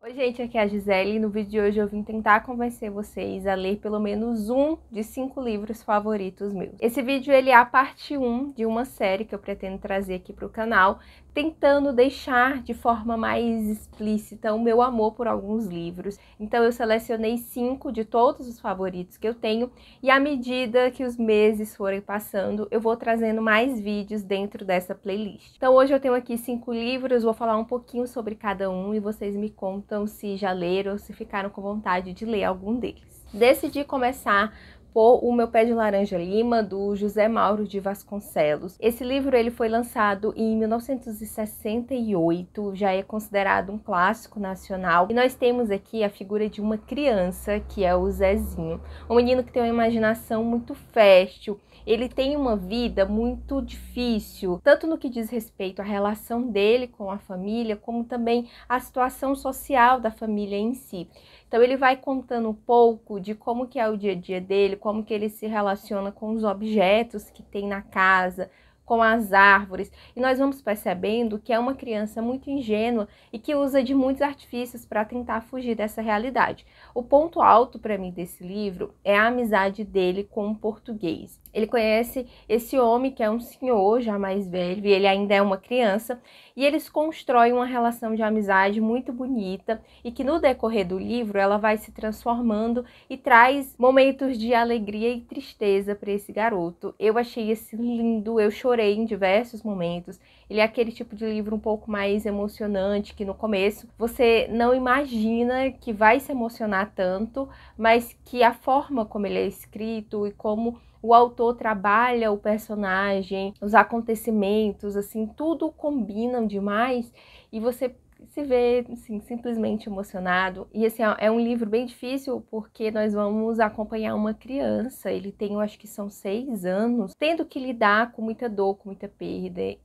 Oi gente, aqui é a Gisele e no vídeo de hoje eu vim tentar convencer vocês a ler pelo menos um de 5 livros favoritos meus. Esse vídeo ele é a parte 1 de uma série que eu pretendo trazer aqui para o canal, tentando deixar de forma mais explícita o meu amor por alguns livros. Então eu selecionei 5 de todos os favoritos que eu tenho e à medida que os meses forem passando, eu vou trazendo mais vídeos dentro dessa playlist. Então hoje eu tenho aqui 5 livros, vou falar um pouquinho sobre cada um e vocês me contam se já leram ou se ficaram com vontade de ler algum deles. Decidi começar por O Meu Pé de Laranja Lima, do José Mauro de Vasconcelos. Esse livro ele foi lançado em 1968, já é considerado um clássico nacional. E nós temos aqui a figura de uma criança, que é o Zezinho. Um menino que tem uma imaginação muito fértil. Ele tem uma vida muito difícil, tanto no que diz respeito à relação dele com a família, como também à situação social da família em si. Então ele vai contando um pouco de como que é o dia a dia dele, como que ele se relaciona com os objetos que tem na casa, com as árvores, e nós vamos percebendo que é uma criança muito ingênua e que usa de muitos artifícios para tentar fugir dessa realidade. O ponto alto para mim desse livro é a amizade dele com o português. Ele conhece esse homem que é um senhor já mais velho e ele ainda é uma criança, e eles constroem uma relação de amizade muito bonita e que no decorrer do livro ela vai se transformando e traz momentos de alegria e tristeza para esse garoto. Eu achei esse lindo, eu chorei em diversos momentos. Ele é aquele tipo de livro um pouco mais emocionante, que no começo você não imagina que vai se emocionar tanto, mas que a forma como ele é escrito e como o autor trabalha o personagem, os acontecimentos, assim, tudo combinam demais e você se vê, assim, simplesmente emocionado. E, assim, é um livro bem difícil porque nós vamos acompanhar uma criança, ele tem, eu acho que são 6 anos, tendo que lidar com muita dor, com muita perda, e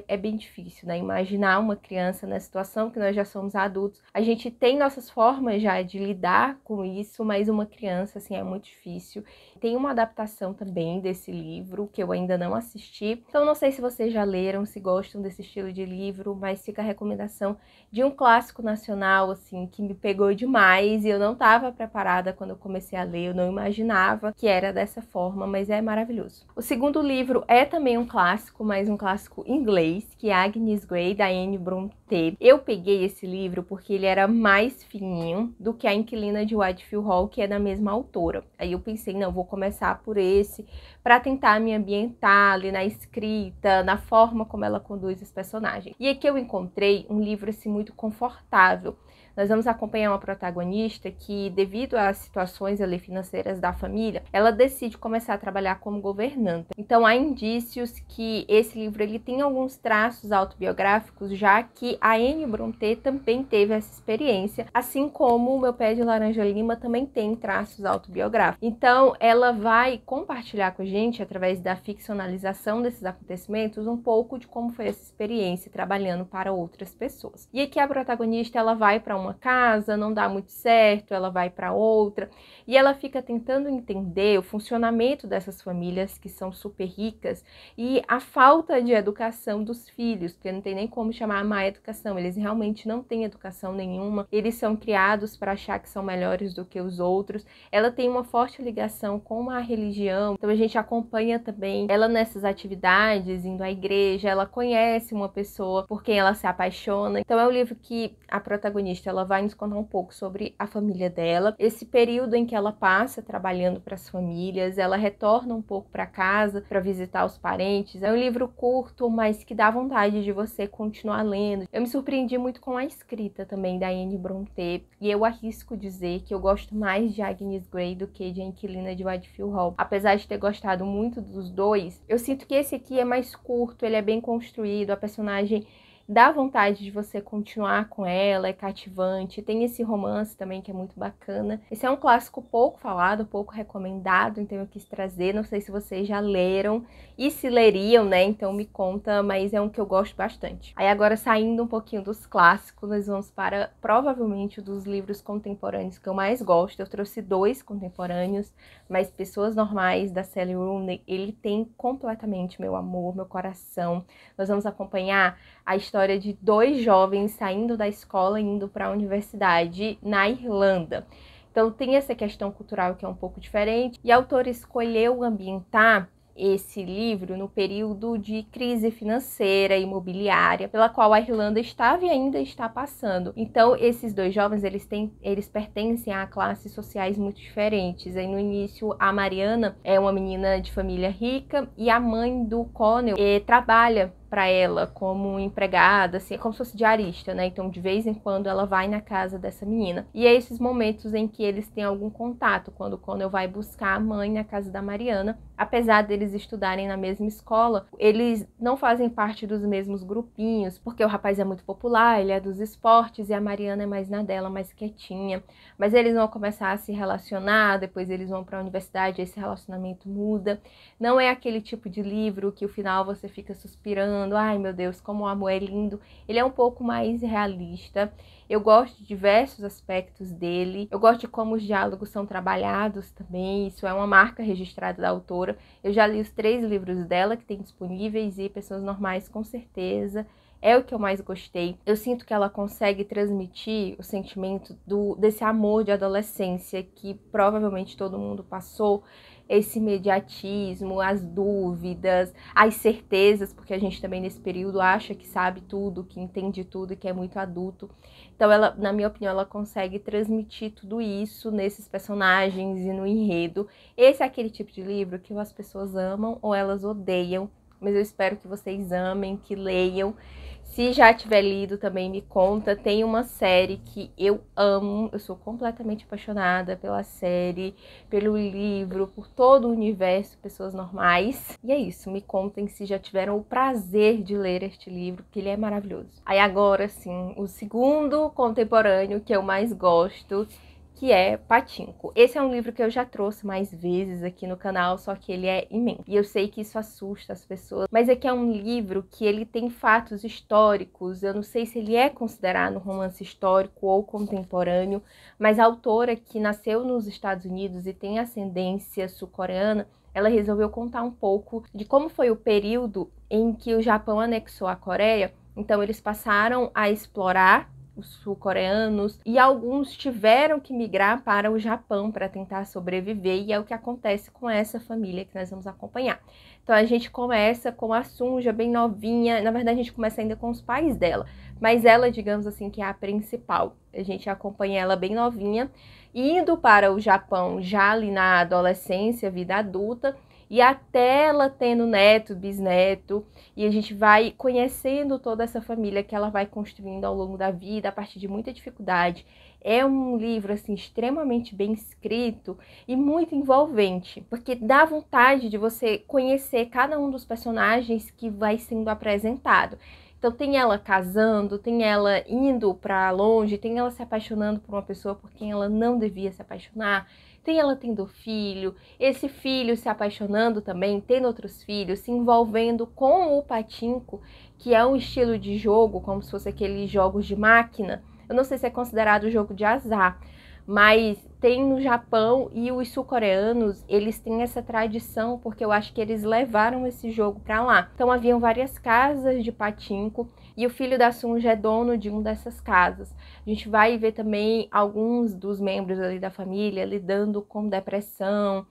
é bem difícil, né? Imaginar uma criança na situação que nós já somos adultos. A gente tem nossas formas já de lidar com isso, mas uma criança, assim, é muito difícil. Tem uma adaptação também desse livro, que eu ainda não assisti, então não sei se vocês já leram, se gostam desse estilo de livro, mas fica a recomendação de um clássico nacional, assim, que me pegou demais e eu não estava preparada quando eu comecei a ler, eu não imaginava que era dessa forma, mas é maravilhoso. O segundo livro é também um clássico, mas um clássico inglês, que é Agnes Grey, da Anne Brontë. Eu peguei esse livro porque ele era mais fininho do que A Inquilina de Whitefield Hall, que é da mesma autora. Aí eu pensei, não, vou começar por esse, para tentar me ambientar ali na escrita, na forma como ela conduz os personagens. E aqui eu encontrei um livro assim muito confortável. Nós vamos acompanhar uma protagonista que, devido às situações ali financeiras da família, ela decide começar a trabalhar como governanta. Então há indícios que esse livro ele tem alguns traços autobiográficos, já que a Anne Brontë também teve essa experiência, assim como O Meu Pé de Laranja Lima também tem traços autobiográficos. Então ela vai compartilhar com a gente, através da ficcionalização desses acontecimentos, um pouco de como foi essa experiência trabalhando para outras pessoas. E aqui a protagonista ela vai para uma casa, não dá muito certo, ela vai para outra e ela fica tentando entender o funcionamento dessas famílias que são super ricas e a falta de educação dos filhos, porque não tem nem como chamar a má educação, eles realmente não têm educação nenhuma, eles são criados para achar que são melhores do que os outros. Ela tem uma forte ligação com a religião, então a gente acompanha também ela nessas atividades, indo à igreja, ela conhece uma pessoa por quem ela se apaixona. Então é um livro que a protagonista ela vai nos contar um pouco sobre a família dela, esse período em que ela passa trabalhando para as famílias, ela retorna um pouco para casa para visitar os parentes. É um livro curto, mas que dá vontade de você continuar lendo. Eu me surpreendi muito com a escrita também da Anne Brontë, e eu arrisco dizer que eu gosto mais de Agnes Grey do que de A Inquilina de Whitefield Hall. Apesar de ter gostado muito dos dois, eu sinto que esse aqui é mais curto, ele é bem construído, a personagem dá vontade de você continuar com ela, é cativante, tem esse romance também que é muito bacana. Esse é um clássico pouco falado, pouco recomendado, então eu quis trazer, não sei se vocês já leram e se leriam, né, então me conta, mas é um que eu gosto bastante. Aí agora, saindo um pouquinho dos clássicos, nós vamos para, provavelmente, dos livros contemporâneos que eu mais gosto. Eu trouxe 2 contemporâneos, mas Pessoas Normais, da Sally Rooney, ele tem completamente meu amor, meu coração. Nós vamos acompanhar a história de 2 jovens saindo da escola e indo para a universidade na Irlanda. Então tem essa questão cultural que é um pouco diferente, e a autora escolheu ambientar esse livro no período de crise financeira e imobiliária pela qual a Irlanda estava e ainda está passando. Então, esses 2 jovens, eles pertencem a classes sociais muito diferentes. Aí, no início, a Mariana é uma menina de família rica e a mãe do Connell trabalha para ela como empregada, assim, como se fosse diarista, né? Então, de vez em quando, ela vai na casa dessa menina. E é esses momentos em que eles têm algum contato, quando o Connell vai buscar a mãe na casa da Mariana. Apesar deles estudarem na mesma escola, eles não fazem parte dos mesmos grupinhos, porque o rapaz é muito popular, ele é dos esportes, e a Mariana é mais na dela, mais quietinha. Mas eles vão começar a se relacionar, depois eles vão para a universidade, esse relacionamento muda. Não é aquele tipo de livro que o final você fica suspirando, ai meu Deus, como o amor é lindo. Ele é um pouco mais realista. Eu gosto de diversos aspectos dele. Eu gosto de como os diálogos são trabalhados também. Isso é uma marca registrada da autora. Eu já li os 3 livros dela que tem disponíveis, e Pessoas Normais, com certeza é o que eu mais gostei. Eu sinto que ela consegue transmitir o sentimento desse amor de adolescência que provavelmente todo mundo passou. Esse imediatismo, as dúvidas, as certezas, porque a gente também nesse período acha que sabe tudo, que entende tudo e que é muito adulto. Então ela, na minha opinião, ela consegue transmitir tudo isso nesses personagens e no enredo. Esse é aquele tipo de livro que ou as pessoas amam ou elas odeiam, mas eu espero que vocês amem, que leiam. Se já tiver lido, também me conta. Tem uma série que eu amo, eu sou completamente apaixonada pela série, pelo livro, por todo o universo Pessoas Normais. E é isso, me contem se já tiveram o prazer de ler este livro, que ele é maravilhoso. Aí agora sim, o segundo contemporâneo que eu mais gosto, que é Pachinko. Esse é um livro que eu já trouxe mais vezes aqui no canal, só que ele é imenso. E eu sei que isso assusta as pessoas, mas aqui é um livro que ele tem fatos históricos. Eu não sei se ele é considerado um romance histórico ou contemporâneo, mas a autora, que nasceu nos Estados Unidos e tem ascendência sul-coreana, ela resolveu contar um pouco de como foi o período em que o Japão anexou a Coreia. Então eles passaram a explorar os sul-coreanos, e alguns tiveram que migrar para o Japão para tentar sobreviver, e é o que acontece com essa família que nós vamos acompanhar. Então a gente começa com a Sunja bem novinha, na verdade a gente começa ainda com os pais dela, mas ela, digamos assim, que é a principal. A gente acompanha ela bem novinha, indo para o Japão já ali na adolescência, vida adulta, e até ela tendo neto, bisneto, e a gente vai conhecendo toda essa família que ela vai construindo ao longo da vida, a partir de muita dificuldade. É um livro, assim, extremamente bem escrito e muito envolvente, porque dá vontade de você conhecer cada um dos personagens que vai sendo apresentado. Então tem ela casando, tem ela indo para longe, tem ela se apaixonando por uma pessoa por quem ela não devia se apaixonar, tem ela tendo filho, esse filho se apaixonando também, tendo outros filhos, se envolvendo com o Pachinko, que é um estilo de jogo, como se fosse aqueles jogos de máquina. Eu não sei se é considerado jogo de azar, mas tem no Japão, e os sul-coreanos, eles têm essa tradição, porque eu acho que eles levaram esse jogo para lá. Então haviam várias casas de Pachinko, e o filho da Sunja é dono de uma dessas casas. A gente vai ver também alguns dos membros ali da família lidando com depressão,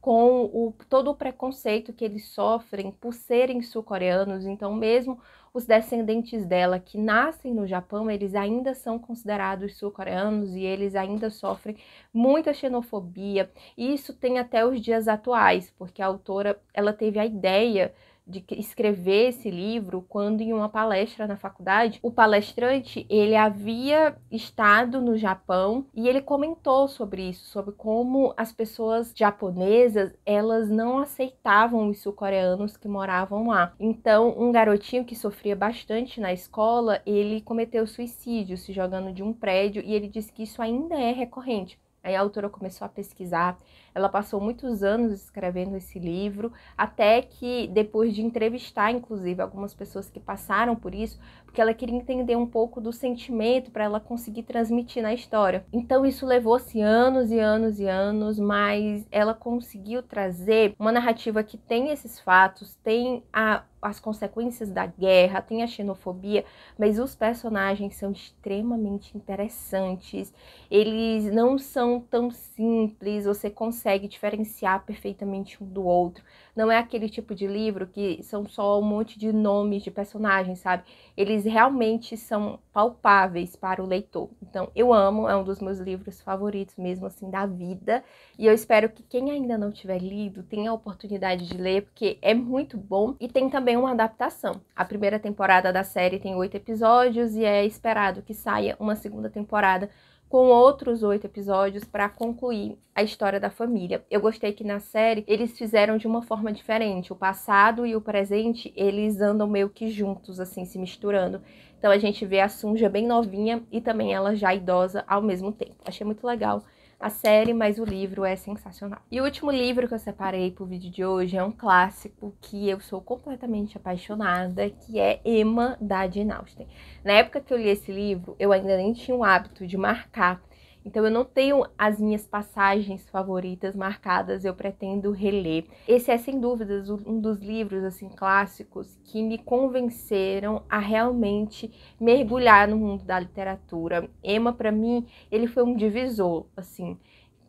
com todo o preconceito que eles sofrem por serem sul-coreanos. Então mesmo os descendentes dela que nascem no Japão, eles ainda são considerados sul-coreanos e eles ainda sofrem muita xenofobia. E isso tem até os dias atuais, porque a autora, ela teve a ideia de escrever esse livro quando, em uma palestra na faculdade, o palestrante, ele havia estado no Japão e ele comentou sobre isso, sobre como as pessoas japonesas, elas não aceitavam os sul-coreanos que moravam lá. Então, um garotinho que sofria bastante na escola, ele cometeu suicídio se jogando de um prédio, e ele disse que isso ainda é recorrente. Aí a autora começou a pesquisar, ela passou muitos anos escrevendo esse livro, até que, depois de entrevistar, inclusive, algumas pessoas que passaram por isso, porque ela queria entender um pouco do sentimento para ela conseguir transmitir na história. Então isso levou-se anos e anos e anos, mas ela conseguiu trazer uma narrativa que tem esses fatos, tem as consequências da guerra, tem a xenofobia, mas os personagens são extremamente interessantes, eles não são tão simples, você consegue diferenciar perfeitamente um do outro. Não é aquele tipo de livro que são só um monte de nomes de personagens, sabe? Eles realmente são palpáveis para o leitor. Então, eu amo, é um dos meus livros favoritos mesmo, assim, da vida. E eu espero que quem ainda não tiver lido tenha a oportunidade de ler, porque é muito bom. E tem também uma adaptação. A primeira temporada da série tem 8 episódios e é esperado que saia uma segunda temporada com outros 8 episódios para concluir a história da família. Eu gostei que na série eles fizeram de uma forma diferente. O passado e o presente, eles andam meio que juntos, assim, se misturando. Então a gente vê a Sunja bem novinha e também ela já idosa ao mesmo tempo. Achei muito legal a série, mas o livro é sensacional. E o último livro que eu separei pro vídeo de hoje é um clássico que eu sou completamente apaixonada, que é Emma, da Jane Austen. Na época que eu li esse livro, eu ainda nem tinha o hábito de marcar, então eu não tenho as minhas passagens favoritas marcadas, eu pretendo reler. Esse é, sem dúvidas, um dos livros, assim, clássicos que me convenceram a realmente mergulhar no mundo da literatura. Emma, para mim, ele foi um divisor, assim,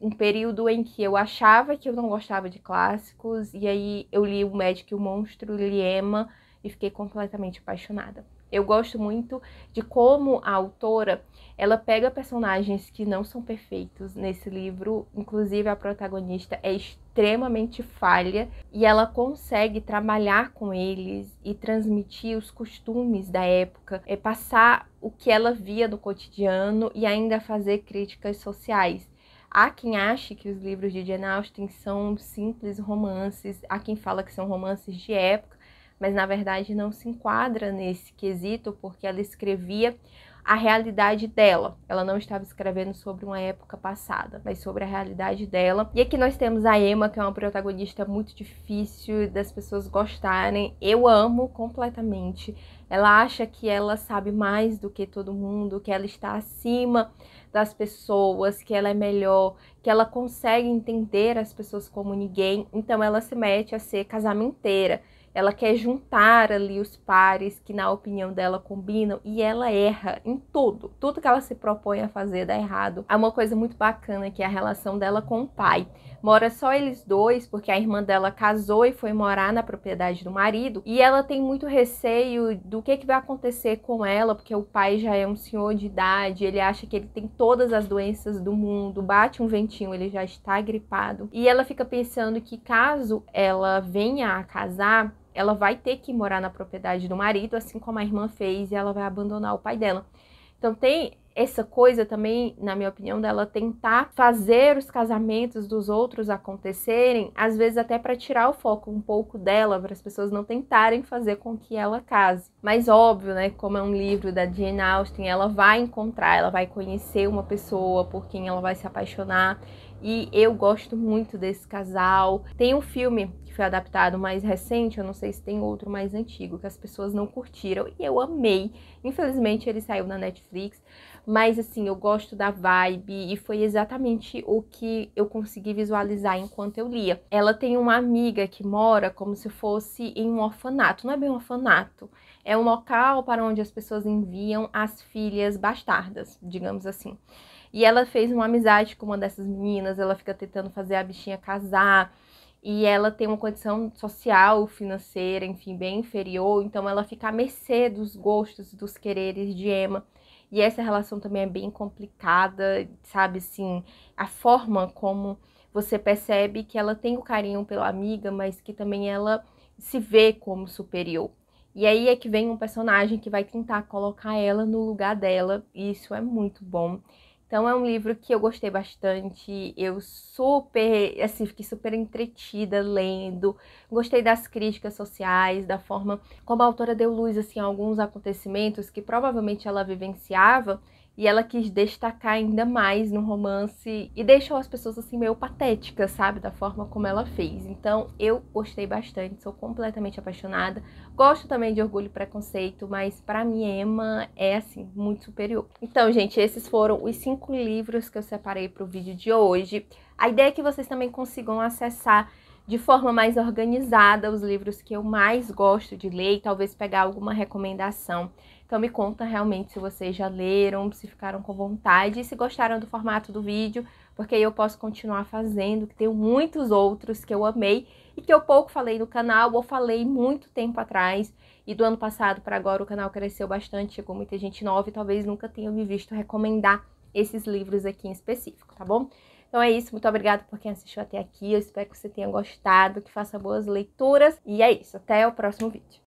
um período em que eu achava que eu não gostava de clássicos, e aí eu li O Médico e o Monstro, li Emma e fiquei completamente apaixonada. Eu gosto muito de como a autora, ela pega personagens que não são perfeitos nesse livro, inclusive a protagonista é extremamente falha, e ela consegue trabalhar com eles e transmitir os costumes da época, passar o que ela via no cotidiano e ainda fazer críticas sociais. Há quem ache que os livros de Jane Austen são simples romances, há quem fala que são romances de época, mas na verdade não se enquadra nesse quesito, porque ela escrevia a realidade dela. Ela não estava escrevendo sobre uma época passada, mas sobre a realidade dela. E aqui nós temos a Emma, que é uma protagonista muito difícil das pessoas gostarem. Eu amo completamente. Ela acha que ela sabe mais do que todo mundo, que ela está acima das pessoas, que ela é melhor, que ela consegue entender as pessoas como ninguém. Então ela se mete a ser casamenteira. Ela quer juntar ali os pares que, na opinião dela, combinam, e ela erra em tudo. Tudo que ela se propõe a fazer dá errado. Há uma coisa muito bacana que é a relação dela com o pai. Mora só eles dois, porque a irmã dela casou e foi morar na propriedade do marido, e ela tem muito receio do que vai acontecer com ela, porque o pai já é um senhor de idade, ele acha que ele tem todas as doenças do mundo, bate um ventinho, ele já está gripado. E ela fica pensando que caso ela venha a casar, ela vai ter que morar na propriedade do marido, assim como a irmã fez, e ela vai abandonar o pai dela. Então tem essa coisa também, na minha opinião, dela tentar fazer os casamentos dos outros acontecerem, às vezes até para tirar o foco um pouco dela, para as pessoas não tentarem fazer com que ela case. Mas óbvio, né, como é um livro da Jane Austen, ela vai encontrar, ela vai conhecer uma pessoa por quem ela vai se apaixonar. E eu gosto muito desse casal. Tem um filme que foi adaptado mais recente, eu não sei se tem outro mais antigo, que as pessoas não curtiram, e eu amei. Infelizmente ele saiu na Netflix, mas assim, eu gosto da vibe, e foi exatamente o que eu consegui visualizar enquanto eu lia. Ela tem uma amiga que mora como se fosse em um orfanato. Não é bem um orfanato, é um local para onde as pessoas enviam as filhas bastardas, digamos assim. E ela fez uma amizade com uma dessas meninas, ela fica tentando fazer a bichinha casar, e ela tem uma condição social, financeira, enfim, bem inferior, então ela fica à mercê dos gostos, dos quereres de Emma. E essa relação também é bem complicada, sabe, assim, a forma como você percebe que ela tem o carinho pela amiga, mas que também ela se vê como superior. E aí é que vem um personagem que vai tentar colocar ela no lugar dela, e isso é muito bom. Então é um livro que eu gostei bastante, eu super, assim, fiquei super entretida lendo, gostei das críticas sociais, da forma como a autora deu luz, assim, a alguns acontecimentos que provavelmente ela vivenciava, e ela quis destacar ainda mais no romance e deixou as pessoas assim meio patéticas, sabe, da forma como ela fez. Então eu gostei bastante, sou completamente apaixonada. Gosto também de Orgulho e Preconceito, mas pra mim Emma é assim muito superior. Então, gente, esses foram os 5 livros que eu separei pro vídeo de hoje. A ideia é que vocês também consigam acessar de forma mais organizada os livros que eu mais gosto de ler e talvez pegar alguma recomendação. Então me conta realmente se vocês já leram, se ficaram com vontade e se gostaram do formato do vídeo, porque aí eu posso continuar fazendo, que tenho muitos outros que eu amei e que eu pouco falei no canal ou falei muito tempo atrás. E do ano passado para agora o canal cresceu bastante, chegou muita gente nova e talvez nunca tenha me visto recomendar esses livros aqui em específico, tá bom? Então é isso, muito obrigada por quem assistiu até aqui, eu espero que você tenha gostado, que faça boas leituras, e é isso, até o próximo vídeo.